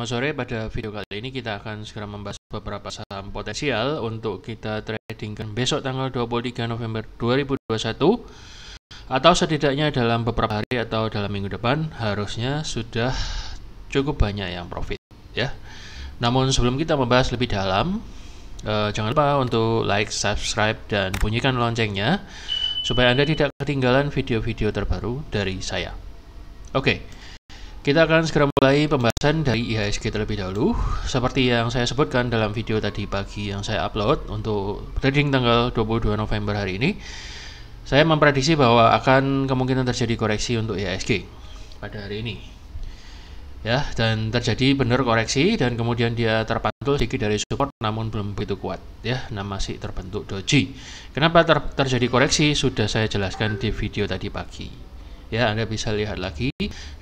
Selamat sore, pada video kali ini kita akan segera membahas beberapa saham potensial untuk kita tradingkan besok tanggal 23 November 2021 atau setidaknya dalam beberapa hari atau dalam minggu depan harusnya sudah cukup banyak yang profit ya. Namun sebelum kita membahas lebih dalam, jangan lupa untuk like, subscribe, dan bunyikan loncengnya supaya Anda tidak ketinggalan video-video terbaru dari saya. Oke. Kita akan segera mulai pembahasan dari IHSG terlebih dahulu. Seperti yang saya sebutkan dalam video tadi pagi yang saya upload untuk trading tanggal 22 November hari ini, saya memprediksi bahwa akan kemungkinan terjadi koreksi untuk IHSG pada hari ini. Ya, dan terjadi benar koreksi dan kemudian dia terpantul sedikit dari support namun belum begitu kuat ya, masih terbentuk doji. Kenapa terjadi koreksi sudah saya jelaskan di video tadi pagi. Ya, Anda bisa lihat lagi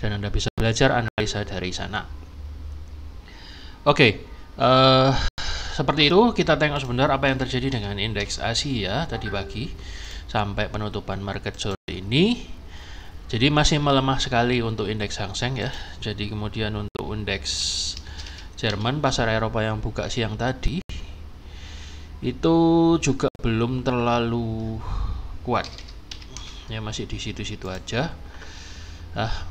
dan Anda bisa belajar analisa dari sana. Oke, seperti itu kita tengok sebentar apa yang terjadi dengan indeks Asia tadi pagi sampai penutupan market sore ini. Jadi masih melemah sekali untuk indeks Hang Seng ya. Jadi kemudian untuk indeks Jerman, pasar Eropa yang buka siang tadi itu juga belum terlalu kuat. Ya, masih di situ-situ aja.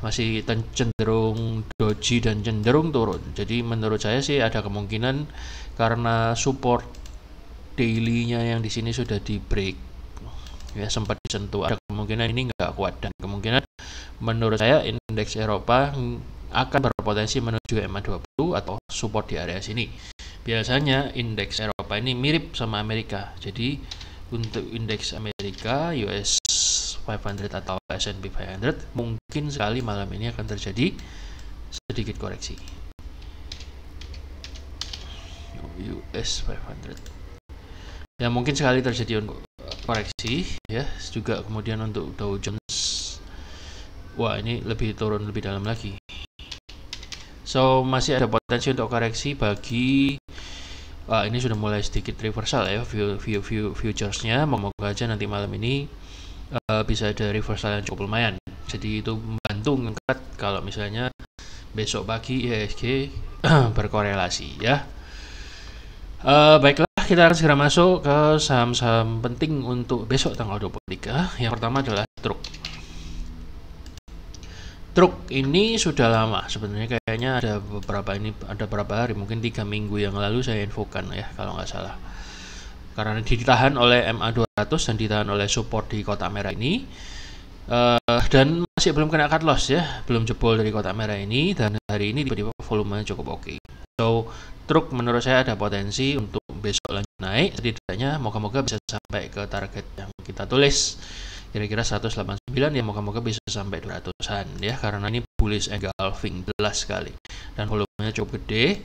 Masih cenderung doji dan cenderung turun. Jadi menurut saya sih ada kemungkinan karena support daily-nya yang di sini sudah di break. Ya, sempat disentuh. Ada kemungkinan ini nggak kuat dan kemungkinan menurut saya indeks Eropa akan berpotensi menuju MA20 atau support di area sini. Biasanya indeks Eropa ini mirip sama Amerika. Jadi untuk indeks Amerika, US 500 atau S&P 500 mungkin sekali malam ini akan terjadi sedikit koreksi. US 500 ya mungkin sekali terjadi untuk koreksi ya. Juga kemudian untuk Dow Jones, wah ini lebih turun lebih dalam lagi. So masih ada potensi untuk koreksi bagi ini sudah mulai sedikit reversal ya futuresnya. Moga aja nanti malam ini bisa ada reversal yang cukup lumayan. Jadi itu membantu mengangkat kalau misalnya besok pagi IHSG berkorelasi ya. Baiklah, kita akan segera masuk ke saham-saham penting untuk besok tanggal 23. Yang pertama adalah Truk. Truk ini sudah lama sebenarnya, kayaknya ada beberapa hari, mungkin 3 minggu yang lalu saya infokan ya kalau nggak salah. Karena ditahan oleh MA200 dan ditahan oleh support di kotak merah ini, dan masih belum kena cut loss ya, belum jebol dari kotak merah ini, dan hari ini tiba-tiba volumenya cukup oke. So Truk menurut saya ada potensi untuk besok lanjut naik, setidaknya moga-moga bisa sampai ke target yang kita tulis kira-kira 189 ya, moga-moga bisa sampai 200-an ya, karena ini bullish engulfing jelas sekali dan volumenya cukup gede.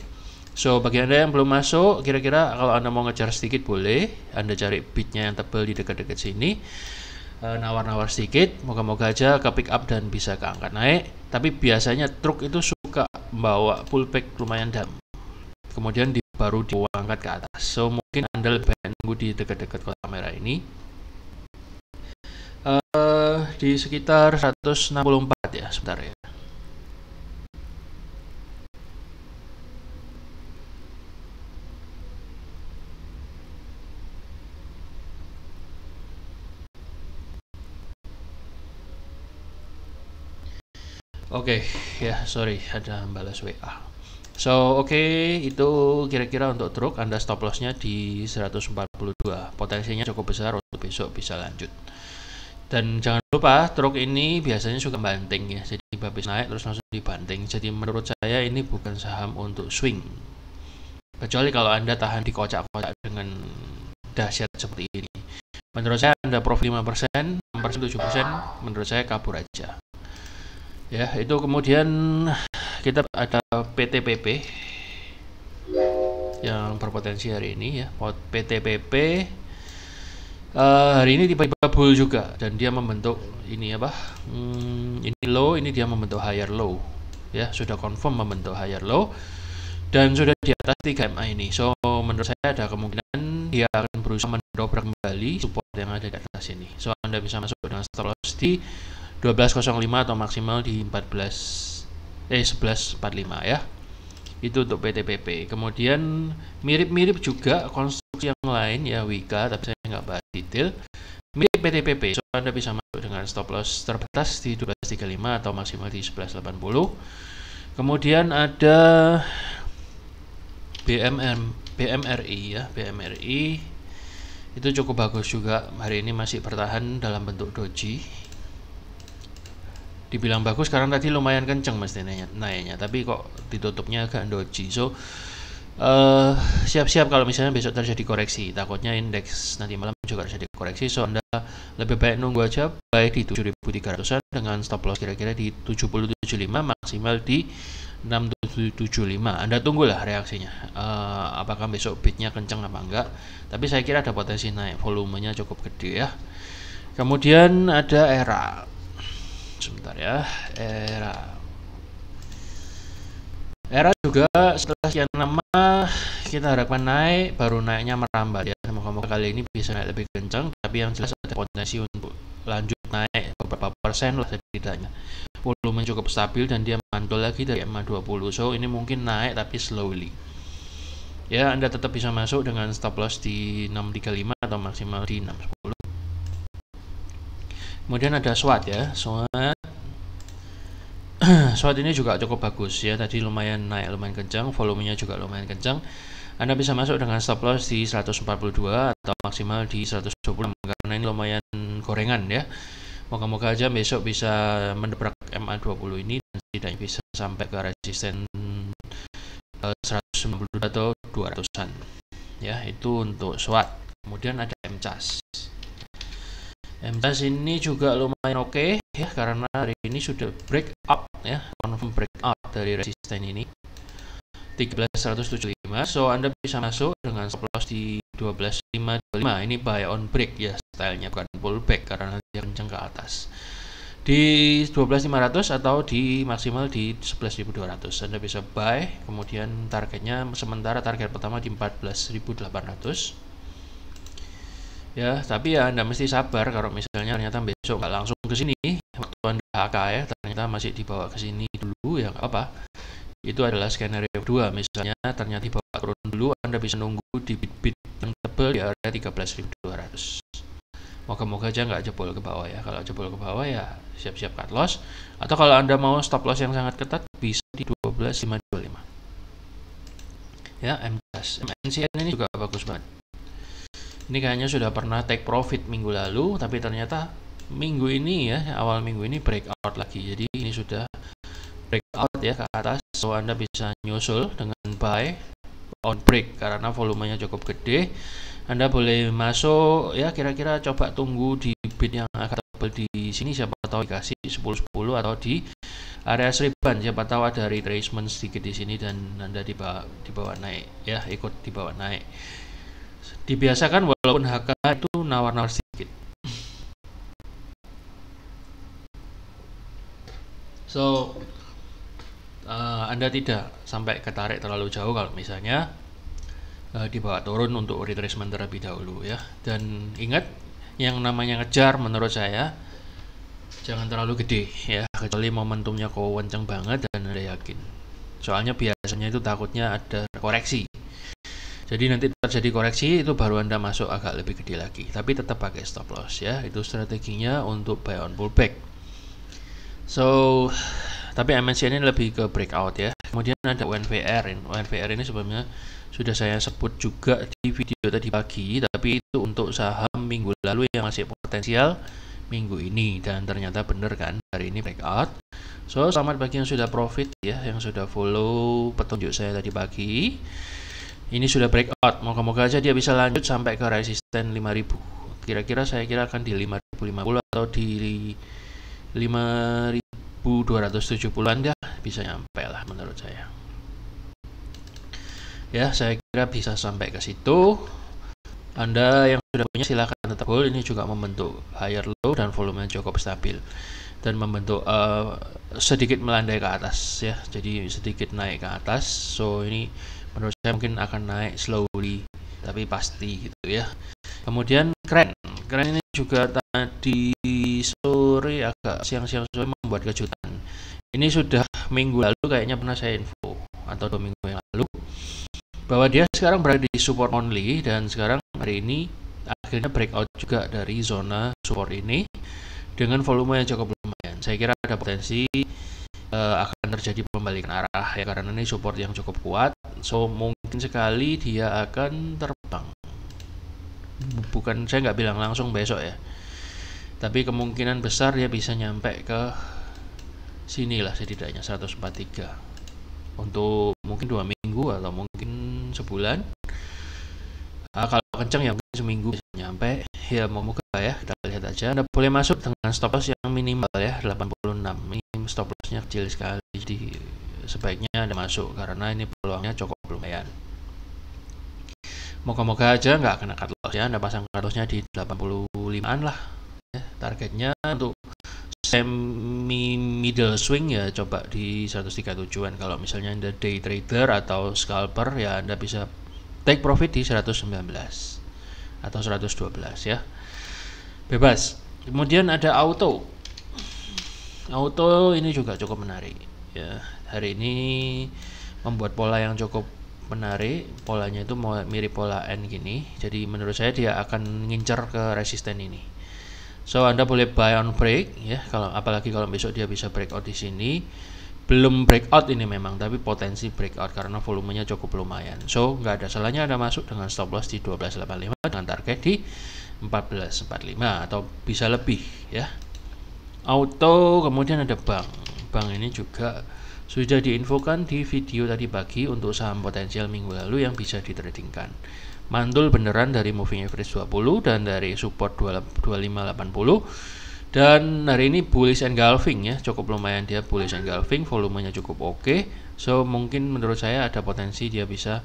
So bagi Anda yang belum masuk, kira-kira kalau Anda mau ngejar sedikit boleh Anda cari bidnya yang tebal di dekat-dekat sini, nawar-nawar sedikit, moga-moga aja ke pick up dan bisa keangkat naik. Tapi biasanya Truk itu suka membawa pullback lumayan dalam, kemudian baru diangkat ke atas. So mungkin Anda lebih baik nunggu di dekat-dekat kotak merah ini, di sekitar 164 ya, sebentar ya. Oke, ya sorry ada balas WA. So itu kira-kira untuk Truk. Anda stop lossnya di 142. Potensinya cukup besar untuk besok bisa lanjut. Dan jangan lupa Truk ini biasanya suka banting ya. Jadi habis naik terus langsung dibanting. Jadi menurut saya ini bukan saham untuk swing. Kecuali kalau Anda tahan di kocak-kocak dengan dahsyat seperti ini. Menurut saya Anda profit 5%, 6%, 7%, menurut saya kabur aja. Ya, itu kemudian kita ada PTPP yang berpotensi hari ini ya. PTPP hari ini tiba-tiba bull juga dan dia membentuk ini apa? Ini low, ini dia membentuk higher low. Ya, sudah confirm membentuk higher low dan sudah di atas 3 MA ini. So menurut saya ada kemungkinan dia akan berusaha mendobrak kembali support yang ada di atas ini. So Anda bisa masuk dengan stop loss di 12.05 atau maksimal di 11.45 ya. Itu untuk PTPP. Kemudian mirip-mirip juga konstruksi yang lain ya Wika, tapi saya nggak bahas detail. Mirip PTPP, so Anda bisa masuk dengan stop loss terbatas di 12.35 atau maksimal di 11.80. Kemudian ada BMRI ya, BMRI itu cukup bagus juga, hari ini masih bertahan dalam bentuk doji. Dibilang bagus karena tadi lumayan kenceng mesti naiknya, tapi kok ditutupnya agak doji. So siap-siap kalau misalnya besok terjadi koreksi, takutnya indeks nanti malam juga terjadi koreksi. So Anda lebih baik nunggu aja baik di 7.300an dengan stop loss kira-kira di 70.75 maksimal di 6775. Anda tunggulah reaksinya, apakah besok bidnya kenceng apa enggak. Tapi saya kira ada potensi naik, volumenya cukup gede ya. Kemudian ada ERA. Sebentar ya, ERA juga setelah sekian lama kita harapkan naik, baru naiknya merambat ya. Semoga kali ini bisa naik lebih kencang, tapi yang jelas ada potensi untuk lanjut naik beberapa persen lah setidaknya. Volume cukup stabil dan dia mantul lagi dari MA20. So ini mungkin naik tapi slowly. Ya, Anda tetap bisa masuk dengan stop loss di 635 atau maksimal di 610. Kemudian ada SWAT ya, SWAT ini juga cukup bagus ya, tadi lumayan naik, lumayan kencang, volumenya juga lumayan kencang. Anda bisa masuk dengan stop loss di 142 atau maksimal di 120 karena ini lumayan gorengan ya. Moga-moga aja besok bisa mendebrak MA20 ini dan setidaknya bisa sampai ke resisten 190 atau 200-an ya, itu untuk SWAT. Kemudian ada MCAS. MCAS ini juga lumayan oke ya, karena hari ini sudah breakout ya, confirm breakout dari resisten ini 13.175. So Anda bisa masuk dengan stop loss di 12.525. Ini buy on break ya stylenya, bukan pullback karena dia kencang ke atas. Di 12.500 atau di maksimal di 11.200 Anda bisa buy. Kemudian targetnya sementara target pertama di 14.800. Ya, tapi ya Anda mesti sabar kalau misalnya ternyata besok nggak langsung ke sini waktu Anda HK ya, ternyata masih dibawa ke sini dulu ya nggak apa. Itu adalah skenario 2, misalnya ternyata dibawa turun dulu, Anda bisa nunggu di bit yang tebal di area 13.200. Moga-moga aja nggak jebol ke bawah ya. Kalau jebol ke bawah ya siap-siap cut loss, atau kalau Anda mau stop loss yang sangat ketat bisa di 12.525. Ya, MCAS. MNCN ini juga bagus banget. Ini kayaknya sudah pernah take profit minggu lalu, tapi ternyata minggu ini ya, awal minggu ini breakout lagi. Jadi ini sudah breakout ya ke atas. So Anda bisa nyusul dengan buy on break karena volumenya cukup gede. Anda boleh masuk ya, kira-kira coba tunggu di bid yang agak tebal di sini, siapa tahu dikasih 10-10 atau di area seriban, siapa tahu ada retracement sedikit di sini dan Anda dibawa naik ya, ikut dibawa naik. Dibiasakan walaupun HK itu nawar-nawar sedikit. So Anda tidak sampai ketarik terlalu jauh kalau misalnya dibawa turun untuk retracement terlebih dahulu ya. Dan ingat, yang namanya ngejar menurut saya jangan terlalu gede ya, kecuali momentumnya kenceng banget dan Anda yakin. Soalnya biasanya itu takutnya ada koreksi. Jadi nanti terjadi koreksi itu baru Anda masuk agak lebih gede lagi, tapi tetap pakai stop loss ya. Itu strateginya untuk buy on pullback. So, tapi MNCN ini lebih ke breakout ya. Kemudian ada UNVR. UNVR ini sebelumnya sudah saya sebut juga di video tadi pagi, tapi itu untuk saham minggu lalu yang masih potensial minggu ini, dan ternyata bener kan, hari ini breakout. So, selamat bagi yang sudah profit ya, yang sudah follow petunjuk saya tadi pagi. Ini sudah breakout, moga-moga aja dia bisa lanjut sampai ke resisten 5000. Kira-kira saya kira akan di 5050 atau di 5270-an ya, bisa nyampe lah menurut saya. Ya, saya kira bisa sampai ke situ. Anda yang sudah punya silahkan tetap hold. Ini juga membentuk higher low dan volume cukup stabil dan membentuk sedikit melandai ke atas ya, jadi sedikit naik ke atas. So ini menurut saya mungkin akan naik slowly tapi pasti gitu ya. Kemudian keren ini juga tadi sore agak siang-siang sore membuat kejutan. Ini sudah minggu lalu kayaknya pernah saya info atau 2 minggu yang bahwa dia sekarang berada di support only, dan sekarang hari ini akhirnya breakout juga dari zona support ini dengan volume yang cukup lumayan. Saya kira ada potensi akan terjadi pembalikan arah ya, karena ini support yang cukup kuat. So mungkin sekali dia akan terbang. Bukan, saya nggak bilang langsung besok ya, tapi kemungkinan besar dia bisa nyampe ke sinilah, setidaknya 143 untuk mungkin 2 minggu atau mungkin sebulan. Kalau kenceng ya mungkin seminggu bisa nyampe ya, moga ya, kita lihat aja. Anda boleh masuk dengan stop loss yang minimal ya 86. Ini stop lossnya kecil sekali, jadi sebaiknya Anda masuk karena ini peluangnya cukup lumayan. Moga-moga aja nggak kena cut loss ya. Anda pasang cut lossnya di 85an lah ya. Targetnya untuk semi middle swing ya coba di 137an. Kalau misalnya Anda day trader atau scalper ya, Anda bisa take profit di 119 atau 112 ya, bebas. Kemudian ada auto ini juga cukup menarik ya. Hari ini membuat pola yang cukup menarik. Polanya itu mirip pola N gini, jadi menurut saya dia akan ngincer ke resisten ini. So Anda boleh buy on break ya, apalagi kalau besok dia bisa breakout di sini. Belum breakout ini memang, tapi potensi breakout karena volumenya cukup lumayan. So nggak ada salahnya Anda masuk dengan stop loss di 1285 dengan target di 1445 atau bisa lebih ya. Auto, kemudian ada bank ini juga sudah diinfokan di video tadi pagi untuk saham potensial minggu lalu yang bisa ditradingkan. Mantul beneran dari moving average 20 dan dari support 2580, dan hari ini bullish engulfing ya, cukup lumayan dia bullish engulfing, volumenya cukup oke. So mungkin menurut saya ada potensi dia bisa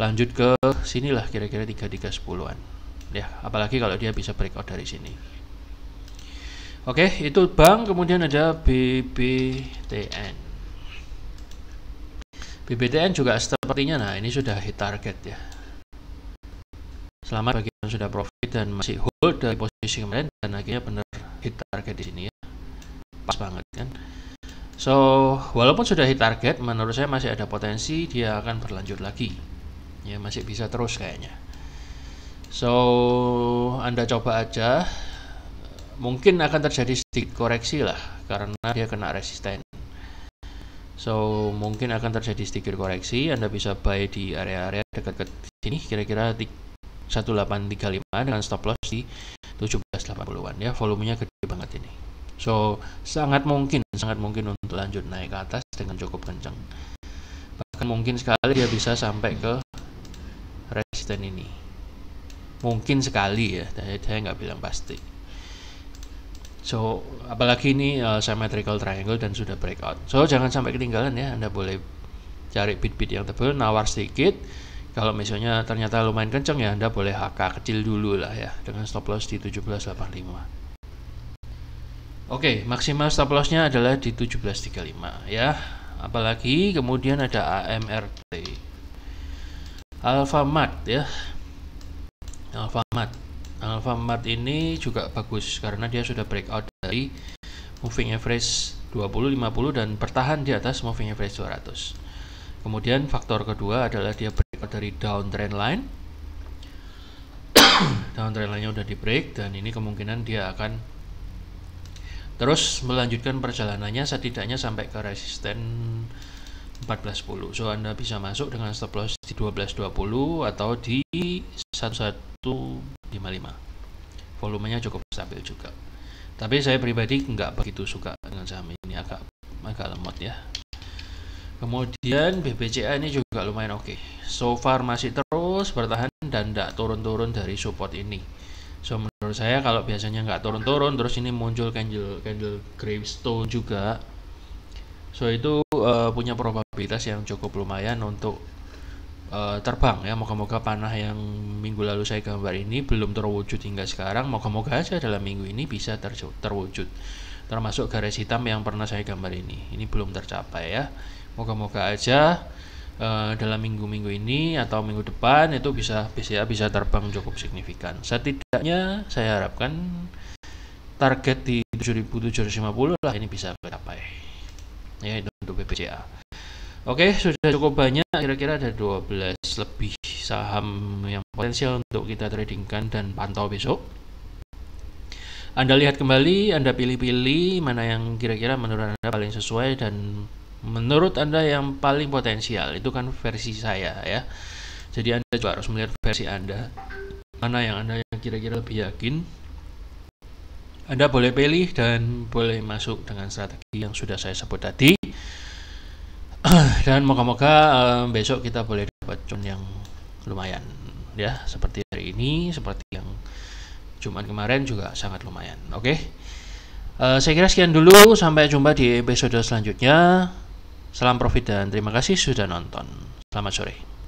lanjut ke sinilah, kira-kira 3310-an ya, apalagi kalau dia bisa breakout dari sini. Oke, itu bank. Kemudian ada BBTN juga sepertinya, nah ini sudah hit target ya. Selamat bagi yang sudah profit dan masih hold dari posisi kemarin, dan akhirnya benar hit target di sini ya. Pas banget kan. So walaupun sudah hit target, menurut saya masih ada potensi dia akan berlanjut lagi ya, masih bisa terus kayaknya. So Anda coba aja, mungkin akan terjadi sedikit koreksi lah karena dia kena resisten. So mungkin akan terjadi sedikit koreksi. Anda bisa buy di area-area dekat-dekat sini, kira-kira 1835 dengan stop loss di 1780-an ya. Volumenya gede banget ini. So sangat mungkin untuk lanjut naik ke atas dengan cukup kencang. Bahkan mungkin sekali dia bisa sampai ke resisten ini. Mungkin sekali ya, saya nggak bilang pasti. So apalagi ini symmetrical triangle dan sudah breakout. So jangan sampai ketinggalan ya. Anda boleh cari bit-bit yang tebal, nawar sedikit. Kalau misalnya ternyata lumayan kenceng ya, Anda boleh HK kecil dulu lah ya, dengan stop loss di 1785. Oke, maksimal stop lossnya adalah di 1735 ya. Apalagi kemudian ada AMRT, Alfamart ya. Alfamart ini juga bagus karena dia sudah breakout dari moving average 20, 50 dan bertahan di atas moving average 200. Kemudian faktor kedua adalah dia breakout dari downtrend line. Downtrend line-nya udah di break, dan ini kemungkinan dia akan terus melanjutkan perjalanannya setidaknya sampai ke resisten 1410. So Anda bisa masuk dengan stop loss di 1220 atau di 1155. Volumenya cukup stabil juga. Tapi saya pribadi nggak begitu suka dengan saham ini, agak lemot ya. Kemudian BBCA ini juga lumayan oke. So far masih terus bertahan dan tidak turun-turun dari support ini. So menurut saya kalau biasanya nggak turun-turun terus ini muncul candle gravestone juga, so itu punya probabilitas yang cukup lumayan untuk terbang ya. Moga-moga panah yang minggu lalu saya gambar ini belum terwujud hingga sekarang, moga-moga aja dalam minggu ini bisa terwujud. Termasuk garis hitam yang pernah saya gambar ini belum tercapai ya. Moga-moga aja dalam minggu-minggu ini atau minggu depan itu bisa terbang cukup signifikan. Setidaknya saya harapkan target di 7.750 lah ini bisa tercapai ya, itu untuk BBCA. Oke, sudah cukup banyak kira-kira ada 12 lebih saham yang potensial untuk kita tradingkan dan pantau besok. Anda lihat kembali, Anda pilih-pilih mana yang kira-kira menurut Anda paling sesuai dan menurut Anda yang paling potensial. Itu kan versi saya ya. Jadi Anda juga harus melihat versi Anda. Mana yang Anda yang kira-kira lebih yakin. Anda boleh pilih dan boleh masuk dengan strategi yang sudah saya sebut tadi. Dan moga-moga besok kita boleh dapat cuan yang lumayan ya, seperti hari ini, seperti yang Jumat kemarin juga sangat lumayan. Oke. Saya kira sekian dulu, sampai jumpa di episode selanjutnya. Salam profit dan terima kasih sudah nonton. Selamat sore.